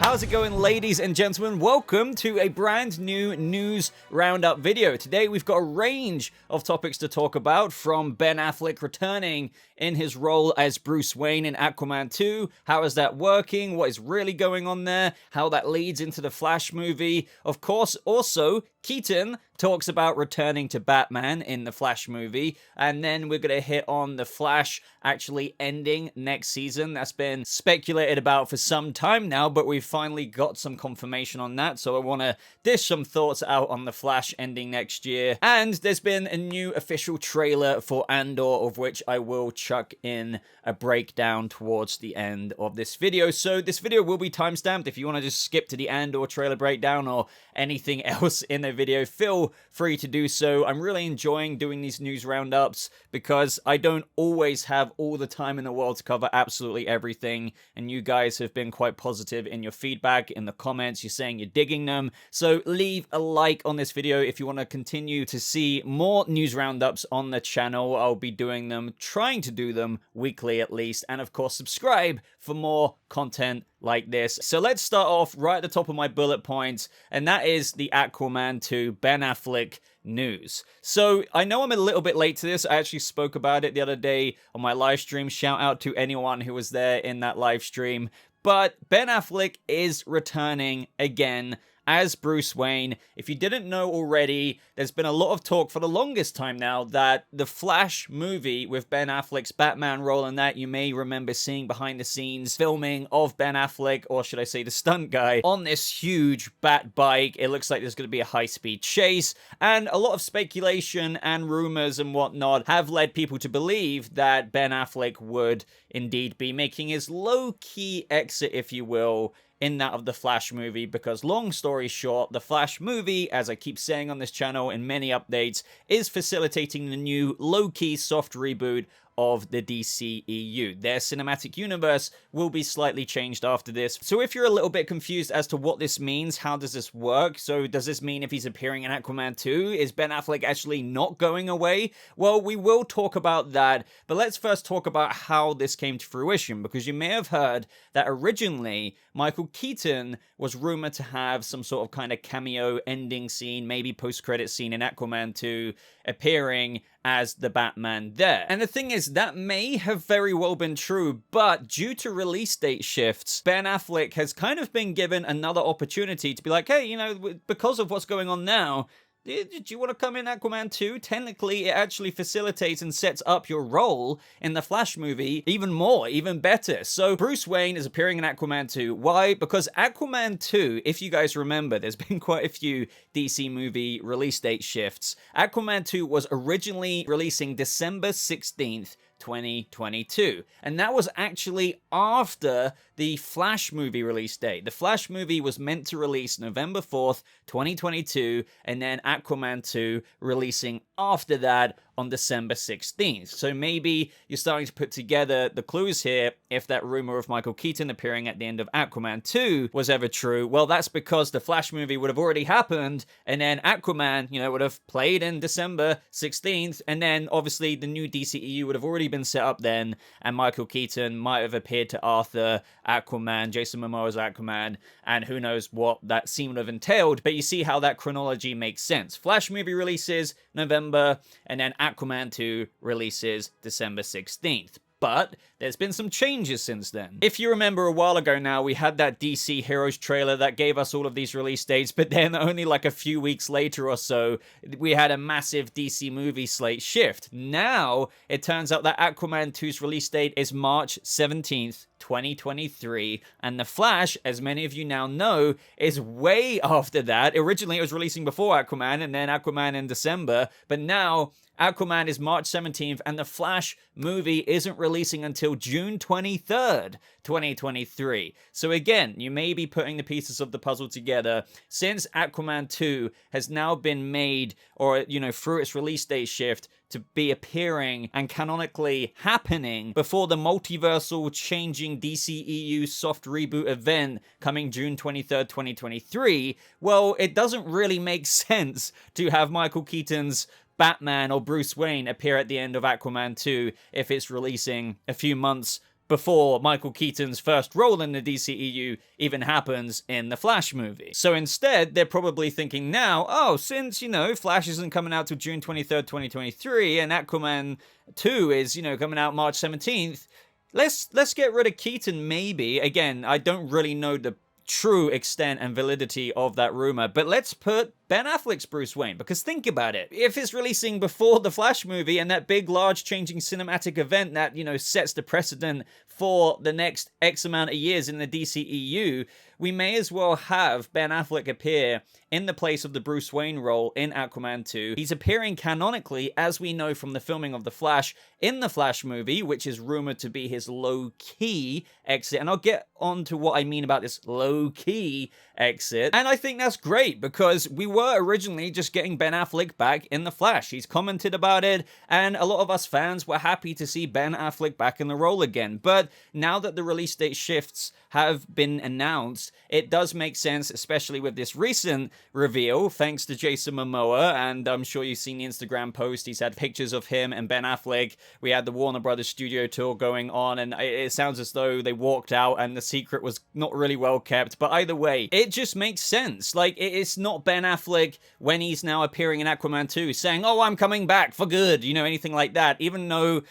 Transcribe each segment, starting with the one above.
How's it going, ladies and gentlemen? Welcome to a brand new news roundup video. Today we've got a range of topics to talk about, from Ben Affleck returning in his role as Bruce Wayne in Aquaman 2. How is that working? What is really going on there? How that leads into the Flash movie. Of course, also, Keaton talks about returning to Batman in the Flash movie. And then we're going to hit on the Flash actually ending next season. That's been speculated about for some time now, but we've finally got some confirmation on that. So I want to dish some thoughts out on the Flash ending next year. And there's been a new official trailer for Andor, of which I will chuck in a breakdown towards the end of this video. So this video will be timestamped. If you want to just skip to the Andor trailer breakdown or anything else in the video, feel free to do so. I'm really enjoying doing these news roundups because I don't always have all the time in the world to cover absolutely everything, and you guys have been quite positive in your feedback in the comments. You're saying you're digging them, so leave a like on this video if you want to continue to see more news roundups on the channel. I'll be doing them, trying to do them weekly at least, and of course subscribe for more content like this. So let's start off right at the top of my bullet points, and that is the Aquaman 2 Ben Affleck news. So I know I'm a little bit late to this. I actually spoke about it the other day on my live stream. Shout out to anyone who was there in that live stream. But Ben Affleck is returning again as Bruce Wayne. If you didn't know already, there's been a lot of talk for the longest time now that the Flash movie with Ben Affleck's Batman role in that, you may remember seeing behind the scenes filming of Ben Affleck, or should I say the stunt guy, on this huge bat bike. It looks like there's going to be a high-speed chase, and a lot of speculation and rumors and whatnot have led people to believe that Ben Affleck would indeed be making his low-key exit, if you will, in that of the Flash movie, because long story short, the Flash movie, as I keep saying on this channel in many updates, is facilitating the new low-key soft reboot of the DCEU. Their cinematic universe will be slightly changed after this. So if you're a little bit confused as to what this means, how does this work? So does this mean if he's appearing in Aquaman 2, is Ben Affleck actually not going away? Well, we will talk about that, but let's first talk about how this came to fruition, because you may have heard that originally Michael Keaton was rumored to have some sort of kind of cameo ending scene, maybe post-credit scene in Aquaman 2, appearing as the Batman there. And the thing is, that may have very well been true, but due to release date shifts, Ben Affleck has kind of been given another opportunity to be like, hey, you know, because of what's going on now, do you want to come in Aquaman 2? Technically, it actually facilitates and sets up your role in the Flash movie even more, even better. So Bruce Wayne is appearing in Aquaman 2. Why? Because Aquaman 2, if you guys remember, there's been quite a few DC movie release date shifts. Aquaman 2 was originally releasing December 16th, 2022. And that was actually after the Flash movie release date. The Flash movie was meant to release November 4th, 2022, and then Aquaman 2 releasing after that on December 16th. So maybe you're starting to put together the clues here if that rumor of Michael Keaton appearing at the end of Aquaman 2 was ever true. Well, that's because the Flash movie would have already happened, and then Aquaman, you know, would have played in December 16th, and then obviously the new DCEU would have already been set up then, and Michael Keaton might have appeared to Arthur, Aquaman, Jason Momoa's Aquaman, and who knows what that scene would have entailed. But you see how that chronology makes sense. Flash movie releases November, and then Aquaman 2 releases December 16th. But there's been some changes since then. If you remember, a while ago now, we had that DC Heroes trailer that gave us all of these release dates, but then only like a few weeks later or so, we had a massive DC movie slate shift. Now, it turns out that Aquaman 2's release date is March 17th, 2023, and The Flash, as many of you now know, is way after that. Originally, it was releasing before Aquaman, and then Aquaman in December, but now Aquaman is March 17th, and The Flash movie isn't releasing until June 23rd, 2023. So again, you may be putting the pieces of the puzzle together. Since Aquaman 2 has now been made, or, you know, through its release date shift, to be appearing and canonically happening before the multiversal changing DCEU soft reboot event coming June 23rd, 2023, well, it doesn't really make sense to have Michael Keaton's Batman or Bruce Wayne appear at the end of Aquaman 2 if it's releasing a few months before Michael Keaton's first role in the DCEU even happens in the Flash movie. So instead, they're probably thinking now, oh, since, Flash isn't coming out till June 23rd, 2023, and Aquaman 2 is, coming out March 17th, let's get rid of Keaton, maybe. Again, I don't really know the true extent and validity of that rumor, but let's put Ben Affleck's Bruce Wayne, because think about it. If it's releasing before the Flash movie and that big, large, changing cinematic event that, sets the precedent for the next X amount of years in the DCEU, we may as well have Ben Affleck appear in the place of the Bruce Wayne role in Aquaman 2. He's appearing canonically, as we know from the filming of The Flash, in the Flash movie, which is rumored to be his low-key exit. And I'll get on to what I mean about this low-key exit. And I think that's great, because we were originally just getting Ben Affleck back in The Flash. He's commented about it, and a lot of us fans were happy to see Ben Affleck back in the role again. But now that the release date shifts have been announced, it does make sense, especially with this recent reveal, thanks to Jason Momoa, and I'm sure you've seen the Instagram post. He's had pictures of him and Ben Affleck. We had the Warner Brothers studio tour going on, and it sounds as though they walked out and the secret was not really well kept, but either way, it just makes sense. Like, it's not Ben Affleck when he's now appearing in Aquaman 2 saying, oh, I'm coming back for good, anything like that. Even though,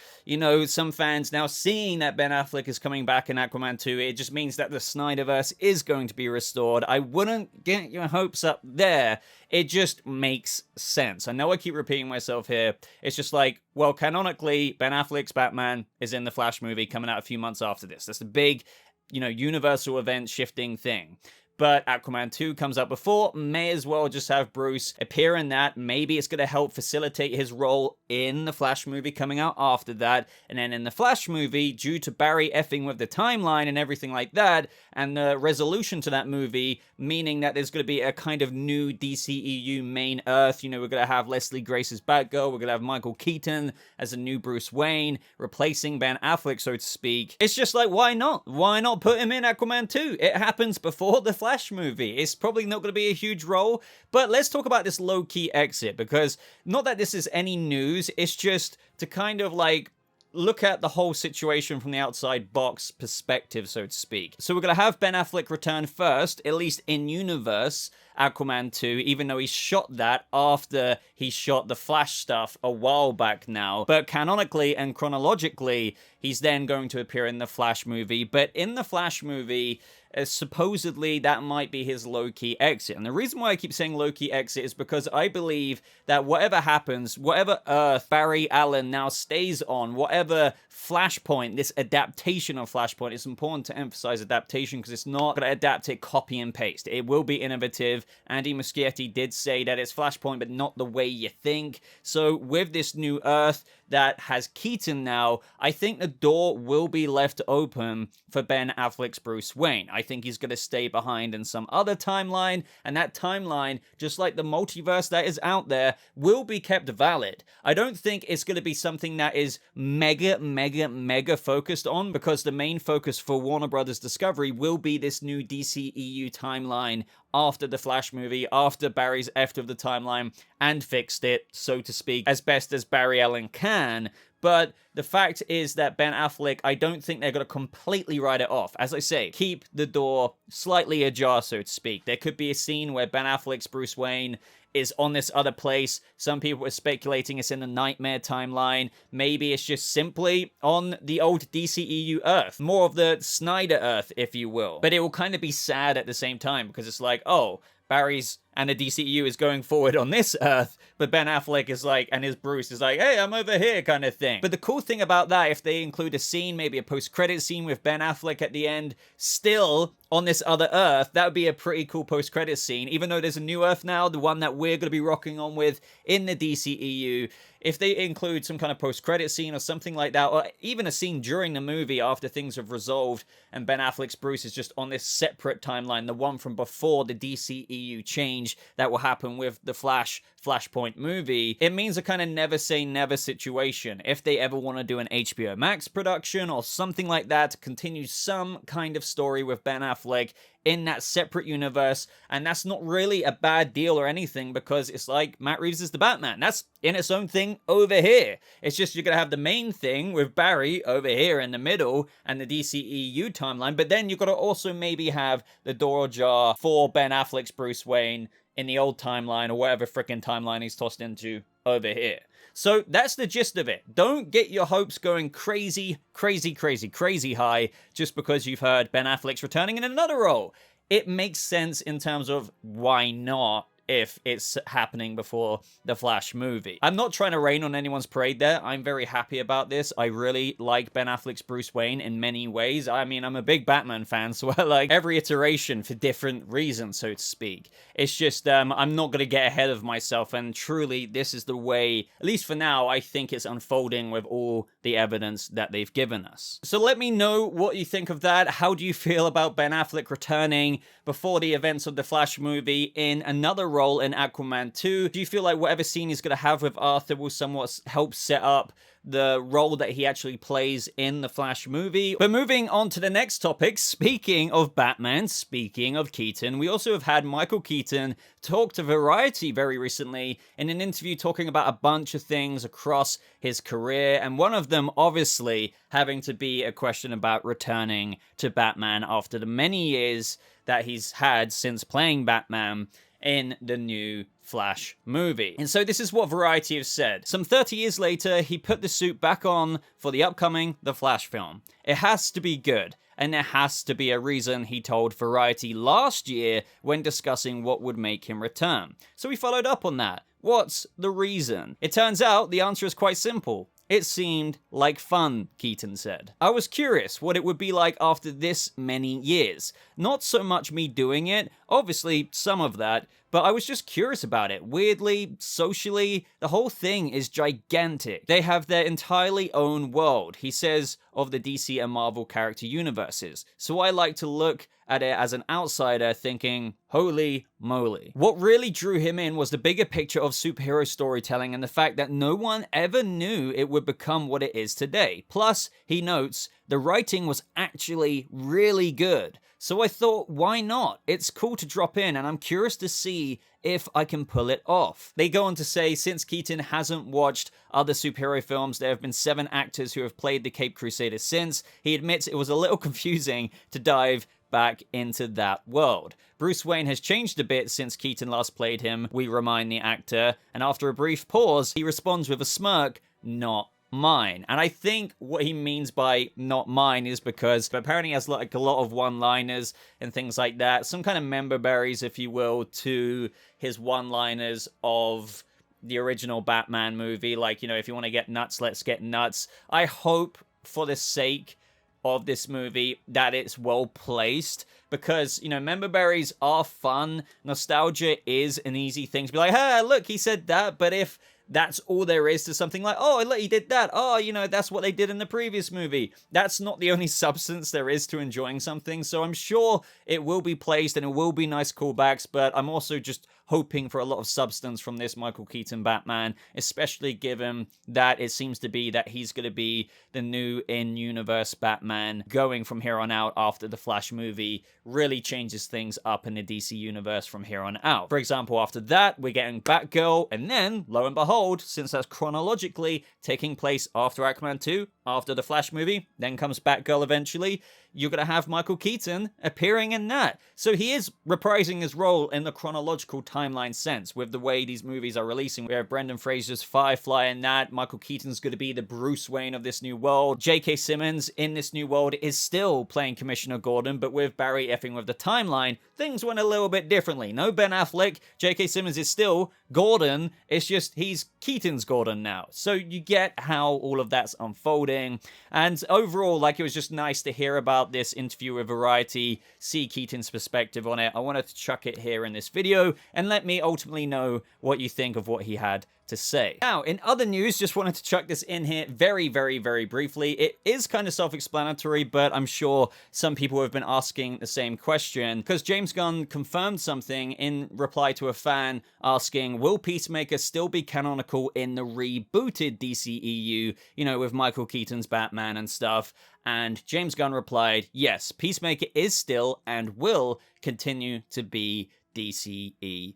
some fans now seeing that Ben Affleck is coming back in Aquaman 2, it just means that the Snyderverse is going to be restored. I wouldn't get your hopes up there. It just makes sense. I know I keep repeating myself here. It's just like, well, canonically, Ben Affleck's Batman is in the Flash movie coming out a few months after this. That's the big, universal event shifting thing. But Aquaman 2 comes up before, may as well just have Bruce appear in that. Maybe it's going to help facilitate his role in the Flash movie coming out after that. And then in the Flash movie, due to Barry effing with the timeline and everything like that, and the resolution to that movie, meaning that there's going to be a kind of new DCEU main Earth. We're going to have Leslie Grace's Batgirl. We're going to have Michael Keaton as a new Bruce Wayne, replacing Ben Affleck, so to speak. It's just like, why not? Why not put him in Aquaman 2? It happens before the Flash movie. It's probably not going to be a huge role, but let's talk about this low-key exit, because not that this is any news, it's just to kind of like look at the whole situation from the outside box perspective, so to speak. So we're going to have Ben Affleck return first, at least in universe, Aquaman 2, even though he shot that after he shot the Flash stuff a while back now. But canonically and chronologically, he's then going to appear in the Flash movie. But in the Flash movie, supposedly that might be his low-key exit. And the reason why I keep saying low-key exit is because I believe that whatever happens, whatever Earth Barry Allen now stays on, whatever Flashpoint, this adaptation of Flashpoint, it's important to emphasize adaptation because it's not going to adapt it copy and paste. It will be innovative. Andy Muschietti did say that it's Flashpoint, but not the way you think. So with this new Earth that has Keaton now, I think the door will be left open for Ben Affleck's Bruce Wayne. I think he's going to stay behind in some other timeline, and that timeline, just like the multiverse that is out there, will be kept valid. I don't think it's going to be something that is mega focused on, because the main focus for Warner Brothers Discovery will be this new DCEU timeline after the Flash movie, after Barry's effed of the timeline and fixed it, so to speak, as best as Barry Allen can. But the fact is that Ben Affleck, I don't think they're going to completely write it off. As I say, keep the door slightly ajar, so to speak. There could be a scene where Ben Affleck's Bruce Wayne is on this other place. Some people are speculating it's in the Nightmare timeline. Maybe it's just simply on the old DCEU Earth. More of the Snyder Earth, if you will. But it will kind of be sad at the same time, because it's like, oh, Barry's and the DCEU is going forward on this Earth, but Ben Affleck is like, and his Bruce is like, hey, I'm over here kind of thing. But the cool thing about that, if they include a scene, maybe a post-credit scene with Ben Affleck at the end, still on this other Earth, that would be a pretty cool post-credit scene, even though there's a new Earth now, the one that we're going to be rocking on with in the DCEU. If they include some kind of post-credit scene or something like that, or even a scene during the movie after things have resolved and Ben Affleck's Bruce is just on this separate timeline, the one from before the DCEU change that will happen with the Flashpoint movie, it means a kind of never say never situation. If they ever want to do an HBO Max production or something like that to continue some kind of story with Ben Affleck in that separate universe, and that's not really a bad deal or anything, because it's like Matt Reeves is the Batman. That's in its own thing over here. It's just you're gonna have the main thing with Barry over here in the middle and the DCEU timeline, but then you've got to also maybe have the door ajar for Ben Affleck's Bruce Wayne in the old timeline, or whatever frickin' timeline he's tossed into over here. So that's the gist of it. Don't get your hopes going crazy high just because you've heard Ben Affleck's returning in another role. It makes sense in terms of why not, if it's happening before the Flash movie. I'm not trying to rain on anyone's parade there. I'm very happy about this. I really like Ben Affleck's Bruce Wayne in many ways. I mean, I'm a big Batman fan, so I like every iteration for different reasons, so to speak. It's just, I'm not going to get ahead of myself, and truly, this is the way, at least for now, I think it's unfolding with all the evidence that they've given us. So let me know what you think of that. How do you feel about Ben Affleck returning before the events of the Flash movie in another role in Aquaman 2? Do you feel like whatever scene he's going to have with Arthur will somewhat help set up the role that he actually plays in the Flash movie? But moving on to the next topic, speaking of Batman, speaking of Keaton, we also have had Michael Keaton talk to Variety very recently in an interview talking about a bunch of things across his career, and one of them obviously having to be a question about returning to Batman after the many years that he's had since playing Batman in the new Flash movie. And so this is what Variety have said. Some 30 years later, he put the suit back on for the upcoming The Flash film. It has to be good, and there has to be a reason, he told Variety last year when discussing what would make him return. So we followed up on that. What's the reason? It turns out the answer is quite simple. It seemed like fun, Keaton said. I was curious what it would be like after this many years. Not so much me doing it, obviously some of that, but I was just curious about it. Weirdly, socially, the whole thing is gigantic. They have their entirely own world, he says, of the DC and Marvel character universes. So I like to look at it as an outsider thinking, holy moly. What really drew him in was the bigger picture of superhero storytelling and the fact that no one ever knew it would become what it is today. Plus, he notes, the writing was actually really good. So I thought, why not? It's cool to drop in, and I'm curious to see if I can pull it off. They go on to say, since Keaton hasn't watched other superhero films, there have been 7 actors who have played the Caped Crusader since. He admits it was a little confusing to dive back into that world. Bruce Wayne has changed a bit since Keaton last played him, we remind the actor, and after a brief pause, he responds with a smirk, not mine. And I think what he means by not mine is because apparently he has like a lot of one-liners and things like that, some kind of member berries, if you will, to his one-liners of the original Batman movie. Like, you know, if you want to get nuts, let's get nuts. I hope for the sake of this movie that it's well placed, because, you know, member berries are fun. Nostalgia is an easy thing to be like, hey, look, he said that. But if that's all there is to something like, oh, look, he did that. Oh, you know, that's what they did in the previous movie. That's not the only substance there is to enjoying something. So I'm sure it will be placed and it will be nice callbacks, but I'm also just hoping for a lot of substance from this Michael Keaton Batman, especially given that it seems to be that he's going to be the new in-universe Batman going from here on out after the Flash movie really changes things up in the DC universe from here on out. For example, after that, we're getting Batgirl, and then, lo and behold, since that's chronologically taking place after Aquaman 2, after the Flash movie, then comes Batgirl eventually, you're going to have Michael Keaton appearing in that. So he is reprising his role in the chronological timeline sense with the way these movies are releasing. We have Brendan Fraser's Firefly in that. Michael Keaton's going to be the Bruce Wayne of this new world. J.K. Simmons in this new world is still playing Commissioner Gordon, but with Barry effing with the timeline, things went a little bit differently. No Ben Affleck. J.K. Simmons is still Gordon. It's just he's Keaton's Gordon now. So you get how all of that's unfolding. And overall, like, it was just nice to hear about this interview with Variety, see Keaton's perspective on it. I wanted to chuck it here in this video and let me ultimately know what you think of what he had to say. Now, in other news, just wanted to chuck this in here very, very, very briefly. It is kind of self-explanatory, but I'm sure some people have been asking the same question, because James Gunn confirmed something in reply to a fan asking, will Peacemaker still be canonical in the rebooted DCEU, you know, with Michael Keaton's Batman and stuff? And James Gunn replied, yes, Peacemaker is still and will continue to be DCEU.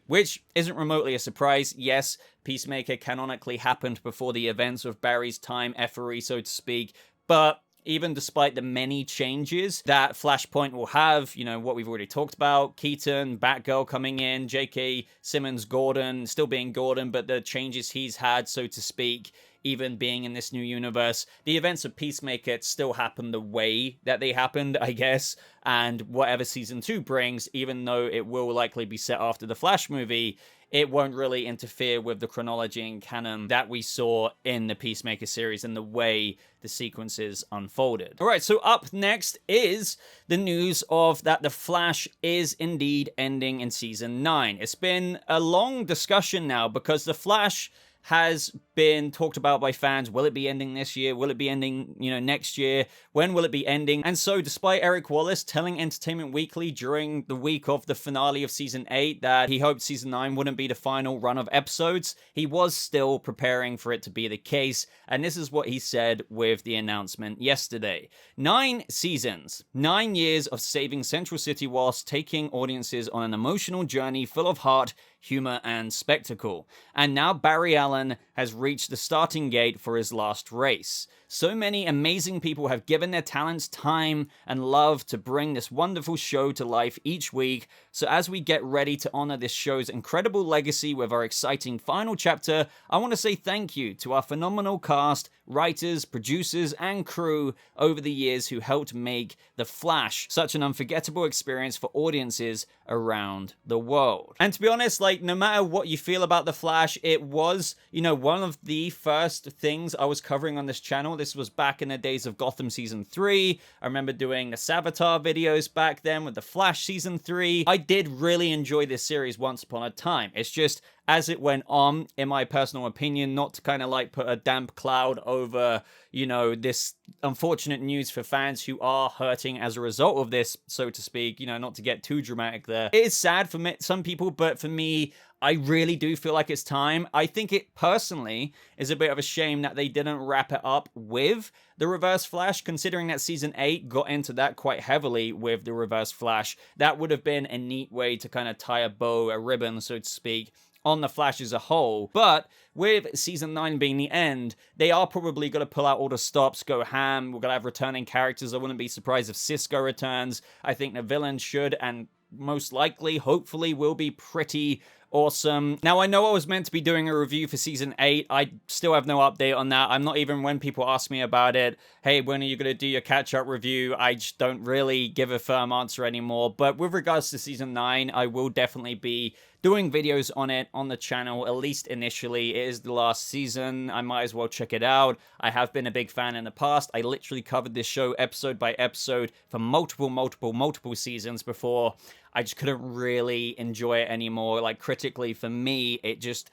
Which isn't remotely a surprise. Yes, Peacemaker canonically happened before the events of Barry's time effery, so to speak, but even despite the many changes that Flashpoint will have, you know, what we've already talked about, Keaton, Batgirl coming in, J.K. Simmons, Gordon, still being Gordon, but the changes he's had, so to speak, even being in this new universe, the events of Peacemaker still happen the way that they happened, I guess, and whatever Season 2 brings, even though it will likely be set after the Flash movie, it won't really interfere with the chronology and canon that we saw in the Peacemaker series and the way the sequences unfolded. All right, so up next is the news of that The Flash is indeed ending in Season 9. It's been a long discussion now because The Flash has been talked about by fans. Will it be ending this year? Will it be ending, you know, next year? When will it be ending? And so despite Eric Wallace telling Entertainment Weekly during the week of the finale of Season 8 that he hoped Season 9 wouldn't be the final run of episodes, he was still preparing for it to be the case. And this is what he said with the announcement yesterday. 9 seasons, 9 years of saving Central City whilst taking audiences on an emotional journey full of heart, humor, and spectacle. And now Barry Allen has reached the starting gate for his last race. So many amazing people have given their talents, time, and love to bring this wonderful show to life each week. So as we get ready to honor this show's incredible legacy with our exciting final chapter, I want to say thank you to our phenomenal cast, writers, producers, and crew over the years who helped make The Flash such an unforgettable experience for audiences around the world. And to be honest, like, no matter what you feel about The Flash, it was, you know, one of the first things I was covering on this channel. This was back in the days of Gotham Season 3. I remember doing the Savitar videos back then with The Flash Season 3. I did really enjoy this series once upon a time. It's just, as it went on, in my personal opinion, not to kind of like put a damp cloud over, you know, this unfortunate news for fans who are hurting as a result of this, so to speak, you know, not to get too dramatic there. It is sad for some people, but for me, I really do feel like it's time. I think it personally is a bit of a shame that they didn't wrap it up with the Reverse Flash, considering that Season 8 got into that quite heavily with the Reverse Flash. That would have been a neat way to kind of tie a bow, a ribbon, so to speak, on The Flash as a whole. But with Season 9 being the end, they are probably going to pull out all the stops, go ham. We're going to have returning characters. I wouldn't be surprised if Cisco returns. I think the villain should, and most likely, hopefully, will be pretty awesome. Now, I know I was meant to be doing a review for Season 8. I still have no update on that. I'm not even, when people ask me about it, hey, when are you going to do your catch-up review? I just don't really give a firm answer anymore. But with regards to Season 9, I will definitely be doing videos on it on the channel, at least initially. It is the last season. I might as well check it out. I have been a big fan in the past. I literally covered this show episode by episode for multiple seasons before I just couldn't really enjoy it anymore. Like, critically, for me, it just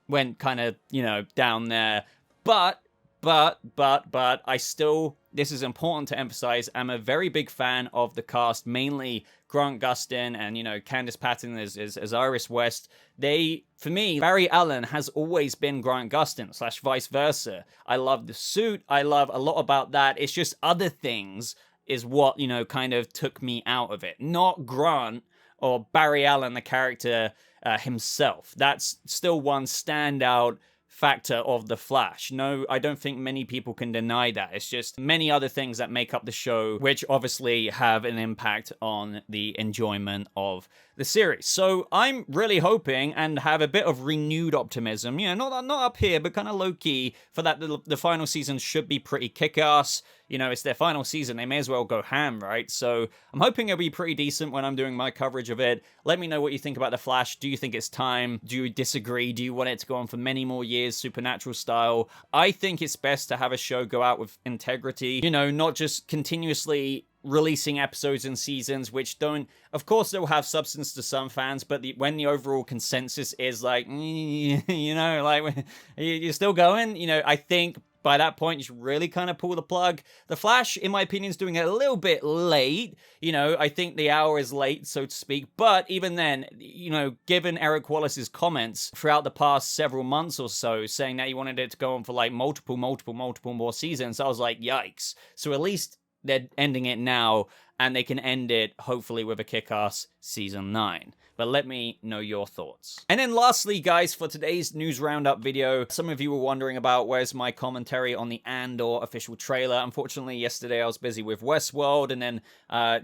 went kind of, you know, down there. But I still, this is important to emphasize, I'm a very big fan of the cast, mainly Grant Gustin and, you know, Candice Patton as Iris West. They, for me, Barry Allen has always been Grant Gustin / vice versa. I love the suit. I love a lot about that. It's just other things is what, you know, kind of took me out of it. Not Grant or Barry Allen, the character himself. That's still one standout factor of The Flash. No, I don't think many people can deny that. It's just many other things that make up the show, which obviously have an impact on the enjoyment of the series. So I'm really hoping and have a bit of renewed optimism, you know, not up here, but kind of low-key, for that the final season should be pretty kick-ass. You know, it's their final season. They may as well go ham, right? So I'm hoping it'll be pretty decent when I'm doing my coverage of it. Let me know what you think about The Flash. Do you think it's time? Do you disagree? Do you want it to go on for many more years, Supernatural style? I think it's best to have a show go out with integrity. You know, not just continuously releasing episodes and seasons which don't, of course they'll have substance to some fans, but when the overall consensus is like, you know, like, you're still going, you know, I think by that point, you should really kind of pull the plug. The Flash, in my opinion, is doing it a little bit late. You know, I think the hour is late, so to speak. But even then, you know, given Eric Wallace's comments throughout the past several months or so, saying that he wanted it to go on for like multiple more seasons, I was like, yikes. So at least they're ending it now, and they can end it, hopefully, with a kick-ass Season 9. But let me know your thoughts. And then lastly, guys, for today's news roundup video, some of you were wondering about where's my commentary on the Andor official trailer. Unfortunately, yesterday I was busy with Westworld and then,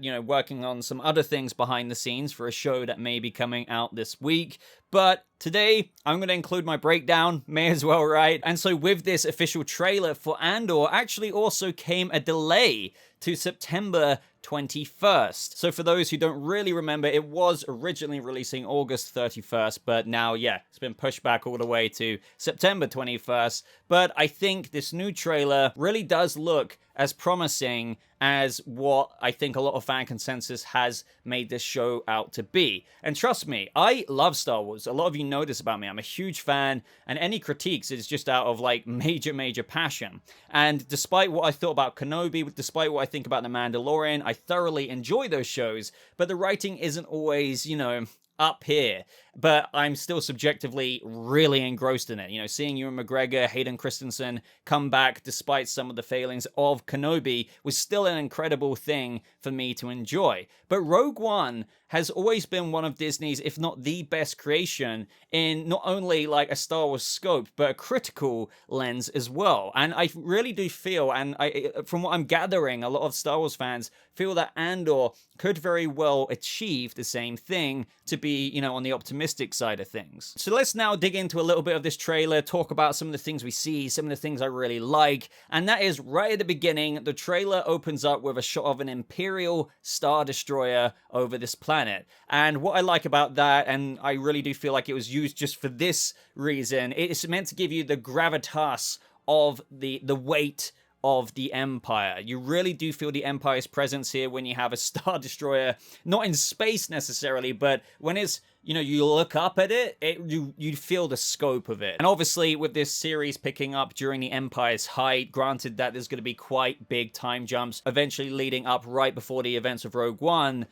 you know, working on some other things behind the scenes for a show that may be coming out this week. But today, I'm going to include my breakdown, may as well, right? And so with this official trailer for Andor, actually also came a delay to September 21st. So for those who don't really remember, it was originally releasing August 31st, but now, yeah, it's been pushed back all the way to September 21st. But I think this new trailer really does look as promising as what I think a lot of fan consensus has made this show out to be. And trust me, I love Star Wars. A lot of you know this about me. I'm a huge fan, and any critiques is just out of like major passion. And despite what I thought about Kenobi, despite what I think about The Mandalorian, I thoroughly enjoy those shows, but the writing isn't always, you know, up here, but I'm still subjectively really engrossed in it. You know, seeing Ewan McGregor, Hayden Christensen come back despite some of the failings of Kenobi was still an incredible thing for me to enjoy. But Rogue One has always been one of Disney's, if not the best creation in not only like a Star Wars scope, but a critical lens as well. And I really do feel, and from what I'm gathering, a lot of Star Wars fans feel that Andor could very well achieve the same thing to be, you know, on the optimistic side of things. So let's now dig into a little bit of this trailer, talk about some of the things we see, some of the things I really like, and that is right at the beginning, the trailer opens up with a shot of an Imperial Star Destroyer over this planet. And what I like about that, and I really do feel like it was used just for this reason, it's meant to give you the gravitas of the weight of the Empire. You really do feel the Empire's presence here when you have a Star Destroyer, not in space necessarily, but when it's, you know, you look up at it, you feel the scope of it. And obviously with this series picking up during the Empire's height, granted that there's going to be quite big time jumps eventually leading up right before the events of Rogue One,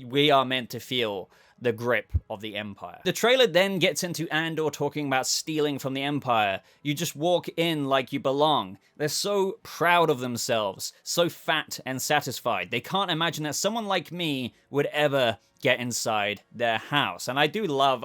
we are meant to feel the grip of the Empire. The trailer then gets into Andor talking about stealing from the Empire. You just walk in like you belong. They're so proud of themselves, so fat and satisfied. They can't imagine that someone like me would ever get inside their house. And I do love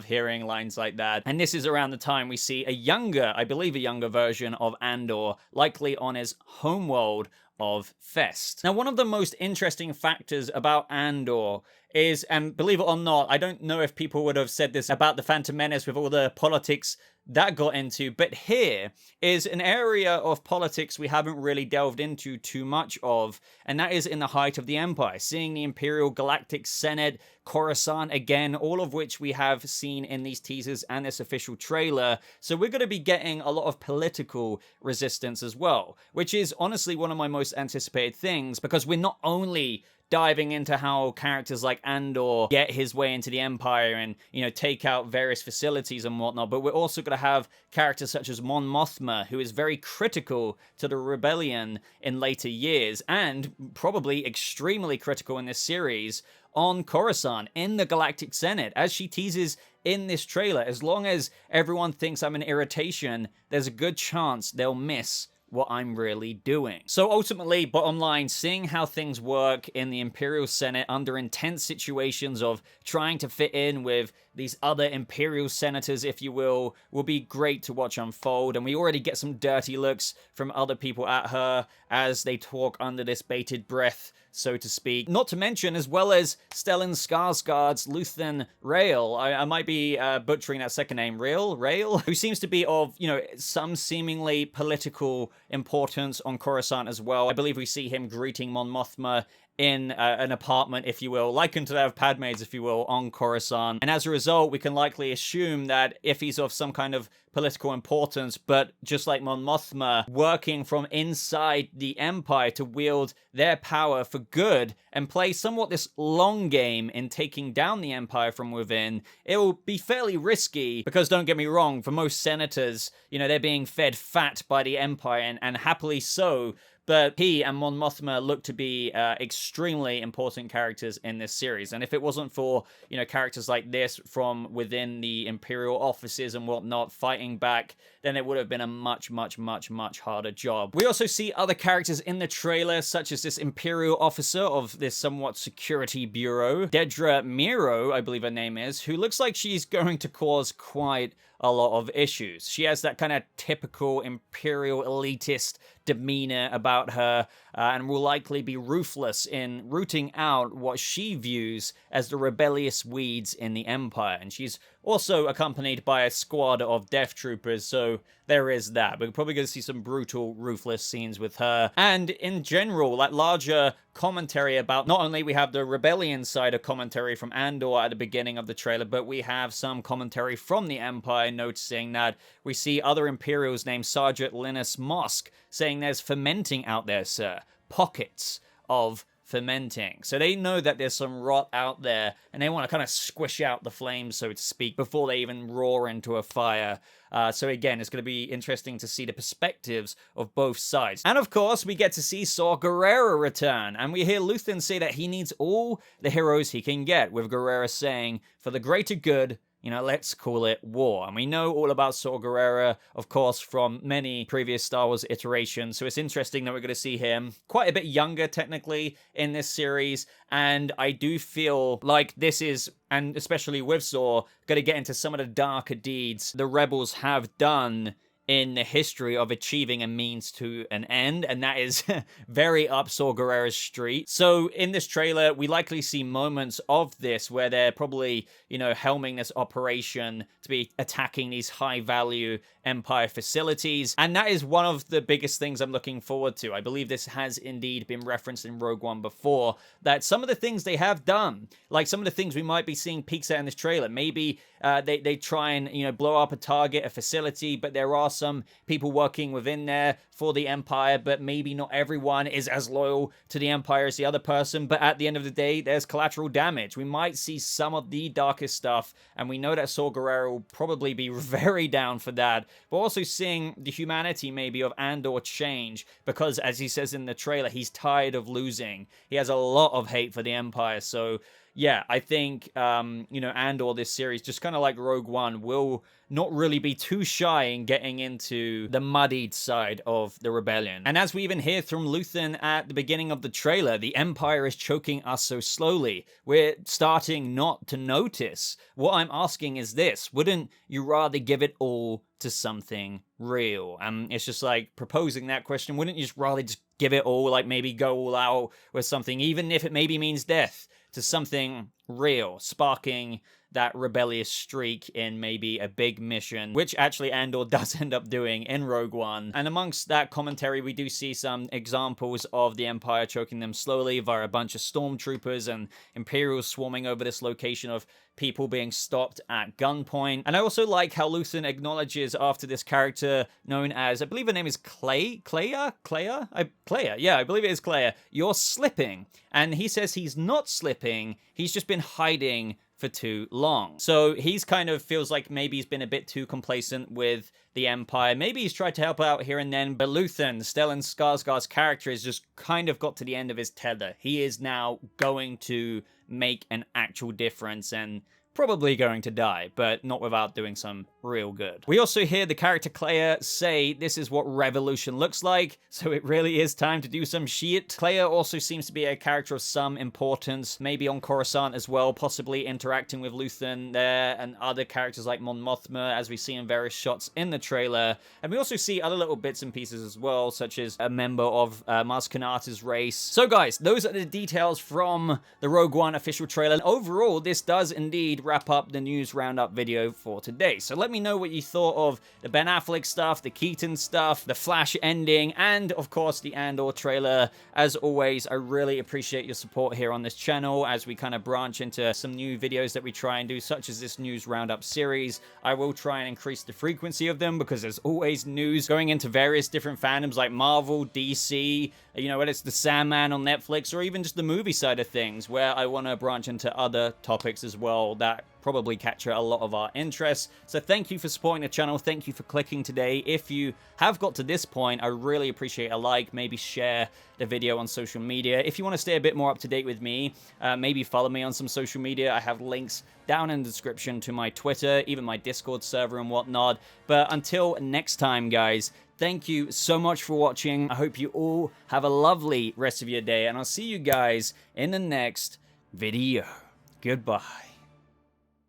hearing lines like that. And this is around the time we see I believe a younger version of Andor, likely on his homeworld of Fest. Now, one of the most interesting factors about Andor is, and believe it or not, I don't know if people would have said this about the Phantom Menace with all the politics that got into, but here is an area of politics we haven't really delved into too much of, and that is in the height of the Empire. Seeing the Imperial Galactic Senate, Coruscant again, all of which we have seen in these teasers and this official trailer. So we're going to be getting a lot of political resistance as well, which is honestly one of my most anticipated things, because we're not only diving into how characters like Andor get his way into the Empire and, you know, take out various facilities and whatnot, but we're also going to have characters such as Mon Mothma, who is very critical to the rebellion in later years, and probably extremely critical in this series on Coruscant, in the Galactic Senate, as she teases in this trailer. As long as everyone thinks I'm an irritation, there's a good chance they'll miss what I'm really doing. So ultimately, bottom line, seeing how things work in the Imperial Senate under intense situations of trying to fit in with these other Imperial senators, if you will be great to watch unfold. And we already get some dirty looks from other people at her as they talk under this bated breath, so to speak. Not to mention, as well as Stellan Skarsgård's Luthen Rael, I might be butchering that second name, Rael, who seems to be of, you know, some seemingly political importance on Coruscant as well. I believe we see him greeting Mon Mothma in an apartment, if you will, likened to that of Padme's, if you will, on Coruscant. And as a result, we can likely assume that if he's of some kind of political importance, but just like Mon Mothma, working from inside the Empire to wield their power for good and play somewhat this long game in taking down the Empire from within, it will be fairly risky because, don't get me wrong, for most senators, you know, they're being fed fat by the Empire and happily so. But he and Mon Mothma look to be extremely important characters in this series. And if it wasn't for, you know, characters like this from within the Imperial offices and whatnot fighting back, then it would have been a much, much, much, much harder job. We also see other characters in the trailer, such as this Imperial officer of this somewhat security bureau, Dedra Miro, I believe her name is, who looks like she's going to cause quite a lot of issues. She has that kind of typical Imperial elitist demeanor about her, and will likely be ruthless in rooting out what she views as the rebellious weeds in the Empire. And she's also accompanied by a squad of death troopers, so there is that. We're probably going to see some brutal, ruthless scenes with her. And in general, that larger commentary about, not only we have the rebellion side of commentary from Andor at the beginning of the trailer, but we have some commentary from the Empire, noticing that we see other Imperials named Sergeant Linus Mosk saying there's fermenting out there, sir. Pockets of fermenting. So they know that there's some rot out there, and they want to kind of squish out the flames, so to speak, before they even roar into a fire. So again, it's going to be interesting to see the perspectives of both sides. And of course, we get to see Saw Gerrera return, and we hear Luthen say that he needs all the heroes he can get, with Gerrera saying, for the greater good, you know, let's call it war. And we know all about Saw Gerrera, of course, from many previous Star Wars iterations. So it's interesting that we're going to see him quite a bit younger, technically, in this series. And I do feel like this is, and especially with Saw, going to get into some of the darker deeds the Rebels have done in the history of achieving a means to an end, and that is very up Saw Gerrera's street. So in this trailer, we likely see moments of this where they're probably, you know, helming this operation to be attacking these high-value Empire facilities, and that is one of the biggest things I'm looking forward to. I believe this has indeed been referenced in Rogue One before, that some of the things they have done, like some of the things we might be seeing peeks at in this trailer, maybe they try and, you know, blow up a target, a facility, but there are some people working within there for the Empire, but maybe not everyone is as loyal to the Empire as the other person, but at the end of the day, there's collateral damage. We might see some of the darkest stuff, and we know that Saw Gerrera will probably be very down for that, but also seeing the humanity maybe of Andor change, because as he says in the trailer, he's tired of losing. He has a lot of hate for the Empire, so yeah, I think, you know, Andor, this series, just kind of like Rogue One, will not really be too shy in getting into the muddied side of the rebellion. And as we even hear from Luthen at the beginning of the trailer, the Empire is choking us so slowly. We're starting not to notice. What I'm asking is this: wouldn't you rather give it all to something real? And it's just like proposing that question. Wouldn't you just rather just give it all, like maybe go all out with something, even if it maybe means death, to something real, sparking that rebellious streak in maybe a big mission, which actually Andor does end up doing in Rogue One. And amongst that commentary, we do see some examples of the Empire choking them slowly via a bunch of stormtroopers and Imperials swarming over this location of people being stopped at gunpoint. And I also like how Luthen acknowledges after this character known as, I believe her name is Cleia? Yeah, I believe it is Cleia. You're slipping. And he says he's not slipping, he's just been hiding for too long. So he's kind of feels like maybe he's been a bit too complacent with the Empire. Maybe he's tried to help out here and then, but Luthen, Stellan Skarsgård's character, has just kind of got to the end of his tether. He is now going to make an actual difference and probably going to die, but not without doing some real good. We also hear the character Cleia say this is what revolution looks like, so it really is time to do some shit. Cleia also seems to be a character of some importance, maybe on Coruscant as well, possibly interacting with Luthen there, and other characters like Mon Mothma, as we see in various shots in the trailer. And we also see other little bits and pieces as well, such as a member of Maz Kanata's race. So guys, those are the details from the Rogue One official trailer. And overall, this does indeed wrap up the news roundup video for today. So let me know what you thought of the Ben Affleck stuff, the Keaton stuff, the Flash ending, and of course the Andor trailer. As always, I really appreciate your support here on this channel as we kind of branch into some new videos that we try and do, such as this news roundup series. I will try and increase the frequency of them because there's always news going into various different fandoms like Marvel, DC, you know, whether it's the Sandman on Netflix or even just the movie side of things, where I want to branch into other topics as well that probably capture a lot of our interests. So thank you for supporting the channel. Thank you for clicking today. If you have got to this point, I really appreciate a like, maybe share the video on social media. If you want to stay a bit more up to date with me, maybe follow me on some social media. I have links down in the description to my Twitter, even my Discord server and whatnot. But until next time, guys, thank you so much for watching. I hope you all have a lovely rest of your day, and I'll see you guys in the next video. Goodbye.